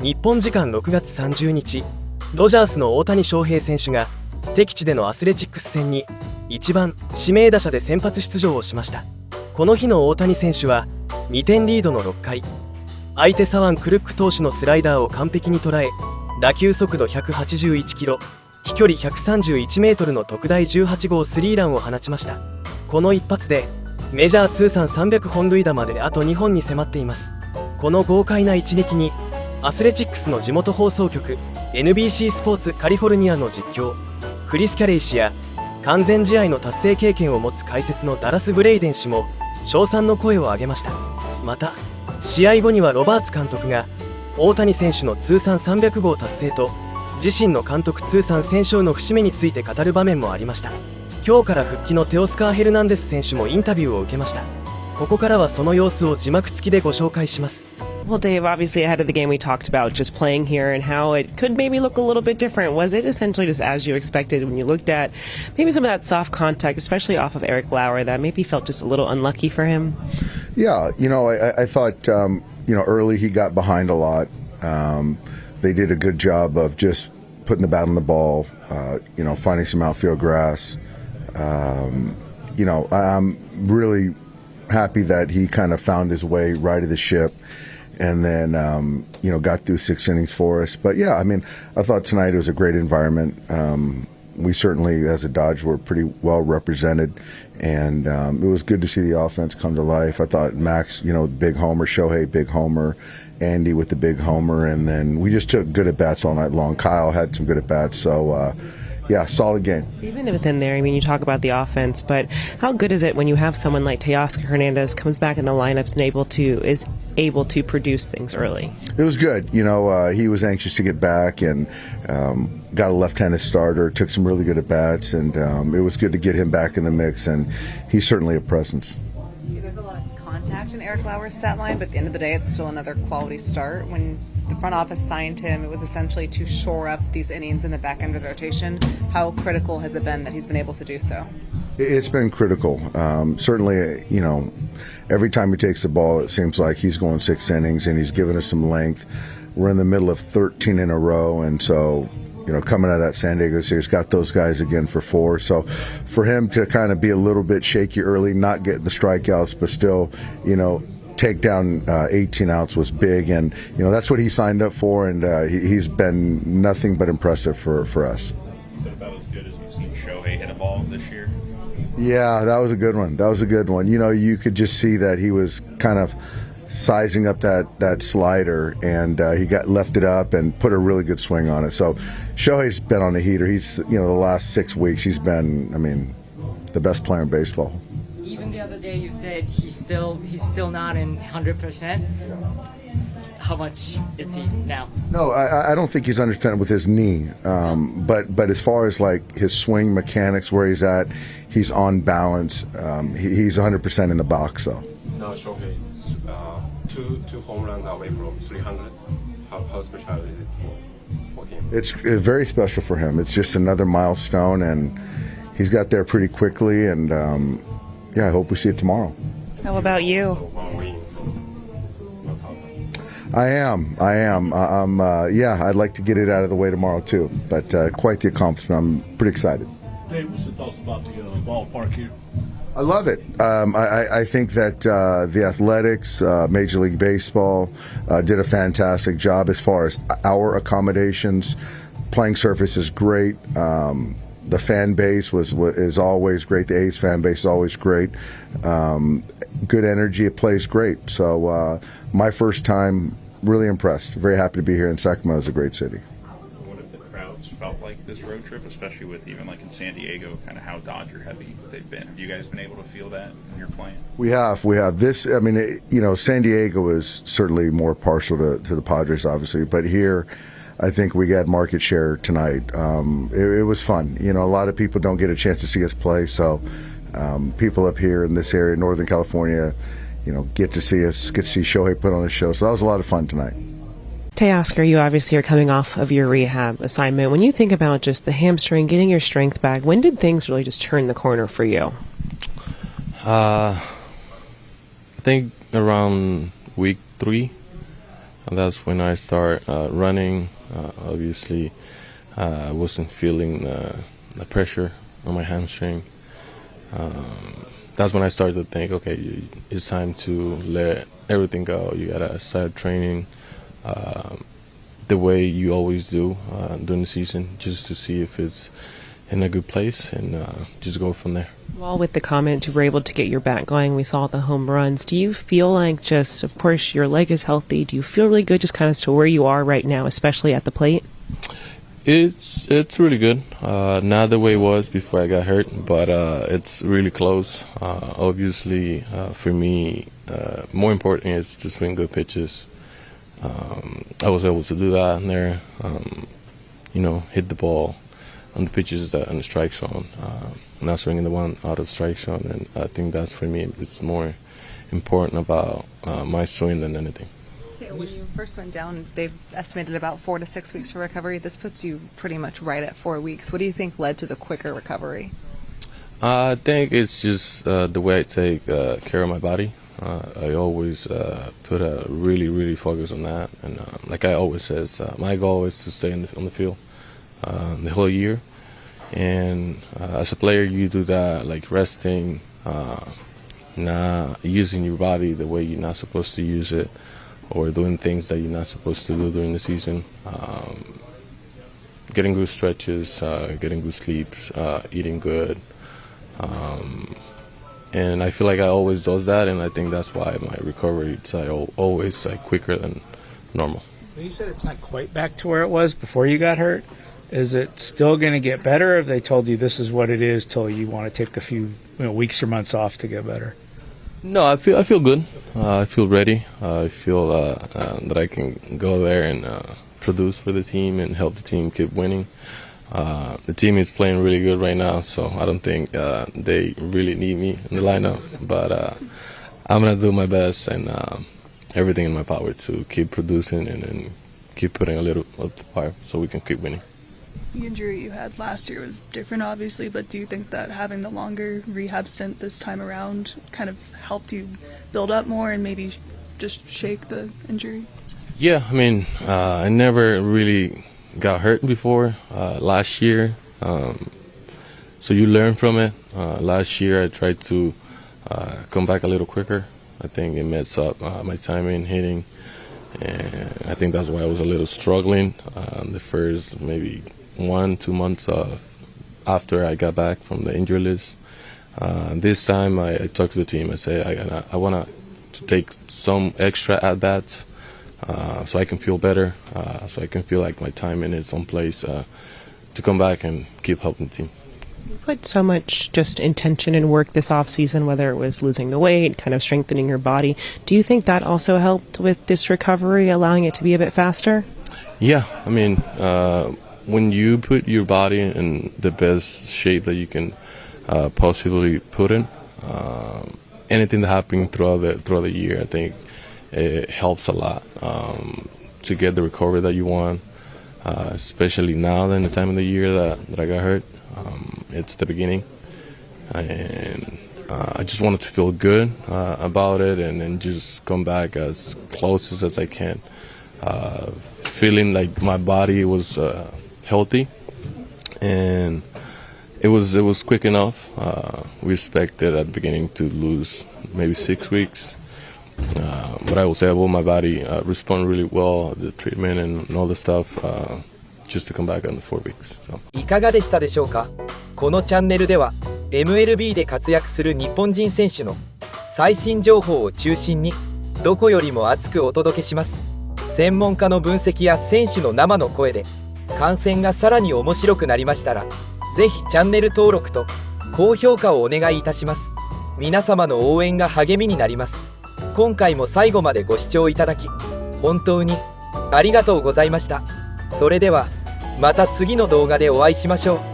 日本時間6月30日、ドジャースの大谷翔平選手が敵地でのアスレチックス戦に1番指名打者で先発出場をしました。この日の大谷選手は2点リードの6回、相手左腕クルック投手のスライダーを完璧に捉え、打球速度181キロ、飛距離131メートルの特大18号スリーランを放ちました。この一発でメジャー通算300本塁打まであと2本に迫っています。この豪快な一撃にアスレチックスの地元放送局 NBC スポーツカリフォルニアの実況クリス・キャレイ氏や完全試合の達成経験を持つ解説のダラス・ブレイデン氏も称賛の声を上げました。また試合後にはロバーツ監督が大谷選手の通算300号達成と自身の監督通算1000勝の節目について語る場面もありました。今日から復帰のテオスカー・ヘルナンデス選手もインタビューを受けました。ここからはその様子を字幕付きでご紹介します。Well, Dave, obviously ahead of the game we talked about just playing here and how it could maybe look a little bit different. Was it essentially just as you expected when you looked at maybe some of that soft contact, especially off of Eric Lauer, that maybe felt just a little unlucky for him? Yeah, I thought, early he got behind a lot. They did a good job of just putting the bat on the ball, finding some outfield grass. I'm really happy that he kind of found his way right of the ship and then, got through 6 innings for us. But, yeah, I thought tonight it was a great environment. We certainly, as a Dodge, were pretty well represented, and it was good to see the offense come to life. I thought Max, big homer, Shohei, big homer, Andy with the big homer, and then we just took good at-bats all night long. Kyle had some good at-bats, so yeah, solid game. Even within there, you talk about the offense, but how good is it when you have someone like Teoscar Hernandez comes back in the lineups and is able to produce things early? It was good. He was anxious to get back and got a left-handed starter, took some really good at-bats, and it was good to get him back in the mix, and he's certainly a presence. There's a lot of contact in Eric Lauer's stat line, but at the end of the day, it's still another quality start. When the front office signed him, it was essentially to shore up these innings in the back end of the rotation. How critical has it been that he's been able to do so? It's been critical. Certainly, every time he takes the ball, it seems like he's going 6 innings, and he's given us some length. We're in the middle of 13 in a row, and so, coming out of that San Diego series, got those guys again for 4. So for him to kind of be a little bit shaky early, not get the strikeouts, but still, take down 18 outs was big, and that's what he signed up for, and he's been nothing but impressive for us. Is it about as good as you've seen Shohei hit a ball this year? Yeah, that was a good one. You could just see that he was kind of sizing up that slider, and he left it up and put a really good swing on it. So Shohei's been on a heater. He's the last 6 weeks he's been the best player in baseball. Even the other day you said he's still not in 100%. How much is he now? No, I don't think he's 100% with his knee. But as far as like his swing mechanics, where he's at, he's on balance. He's 100% in the box, though. Now Shohei is two home runs away from 300. How special is it for him? It's very special for him. It's just another milestone, and he's got there pretty quickly, and I hope we see it tomorrow. How about you? I am. I'd like to get it out of the way tomorrow too, but quite the accomplishment. I'm pretty excited. Dave, what's your thoughts about the ballpark here? I love it. I think that the Athletics, Major League Baseball, did a fantastic job as far as our accommodations. Playing surface is great. The fan base is always great. The A's fan base is always great. Good energy. It plays great. So my first time, really impressed. Very happy to be here in Sacramento. It's a great city. What if the crowds felt like this road trip, especially with even like in San Diego, kind of how Dodger heavy they've been? Have you guys been able to feel that when you're playing? We have. This, San Diego is certainly more partial to the Padres, obviously, but here, I think we got market share tonight. It was fun. A lot of people don't get a chance to see us play, so people up here in this area, Northern California, get to see us, get to see Shohei put on a show. So that was a lot of fun tonight. Teoscar, you obviously are coming off of your rehab assignment. When you think about just the hamstring, getting your strength back, when did things really just turn the corner for you? I think around week 3. That's when I start running. Obviously, I wasn't feeling the pressure on my hamstring. That's when I started to think, okay, it's time to let everything go. You gotta start training the way you always do during the season, just to see if it's in a good place, and just go from there. Well, with the comment you were able to get your bat going, we saw the home runs. Do you feel like just, of course, your leg is healthy. Do you feel really good just kind of as to where you are right now, especially at the plate? It's really good. Not the way it was before I got hurt, but it's really close. Obviously, for me, more important is to swing good pitches. I was able to do that in there. Hit the ball on the pitches that on the strike zone, not swinging the one out of the strike zone, and I think that's for me. It's more important about my swing than anything. When you first went down, they've estimated about 4 to 6 weeks for recovery. This puts you pretty much right at 4 weeks. What do you think led to the quicker recovery? I think it's just the way I take care of my body. I always put a really focus on that, and like I always says, my goal is to stay on the field the whole year. And as a player, you do that, like resting, not using your body the way you're not supposed to use it, or doing things that you're not supposed to do during the season. Getting good stretches, getting good sleeps, eating good. And I feel like I always does that, and I think that's why my recovery is always quicker than normal. You said it's not quite back to where it was before you got hurt. Is it still going to get better, or have they told you this is what it is till you want to take a few weeks or months off to get better? No, I feel good. I feel ready. I feel that I can go there and produce for the team and help the team keep winning. The team is playing really good right now, so I don't think they really need me in the lineup. But I'm going to do my best and everything in my power to keep producing and keep putting a little of the fire so we can keep winning. The injury you had last year was different, obviously, but do you think that having the longer rehab stint this time around kind of helped you build up more and maybe just shake the injury? Yeah, I mean, I never really got hurt before last year, so you learn from it. Last year I tried to come back a little quicker. I think it messed up my timing, hitting, and I think that's why I was a little struggling the first maybe 1-2 months after I got back from the injury list. This time I talked to the team. I say I want to take some extra at-bats so I can feel better, so I can feel like my timing is on place to come back and keep helping the team. You put so much just intention and work this off-season, whether it was losing the weight, kind of strengthening your body. Do you think that also helped with this recovery, allowing it to be a bit faster? Yeah, I mean, when you put your body in the best shape that you can possibly put in, anything that happened throughout the year, I think it helps a lot to get the recovery that you want, especially now in the time of the year that I got hurt. It's the beginning, and I just wanted to feel good about it and then just come back as close as I can, feeling like my body was healthy, and it was quick enough. We expected at the beginning to lose maybe 6 weeks, but I will say my body responded really well, the treatment and all the stuff, just to come back in 4 weeks. So. いかがでしたでしょうか。このチャンネルでは MLB で活躍する日本人選手の最新情報を中心にどこよりも熱くお届けします。専門家の分析や選手の生の声で観戦がさらに面白くなりましたら、ぜひチャンネル登録と高評価をお願いいたします。皆様の応援が励みになります。今回も最後までご視聴いただき本当にありがとうございました。それではまた次の動画でお会いしましょう。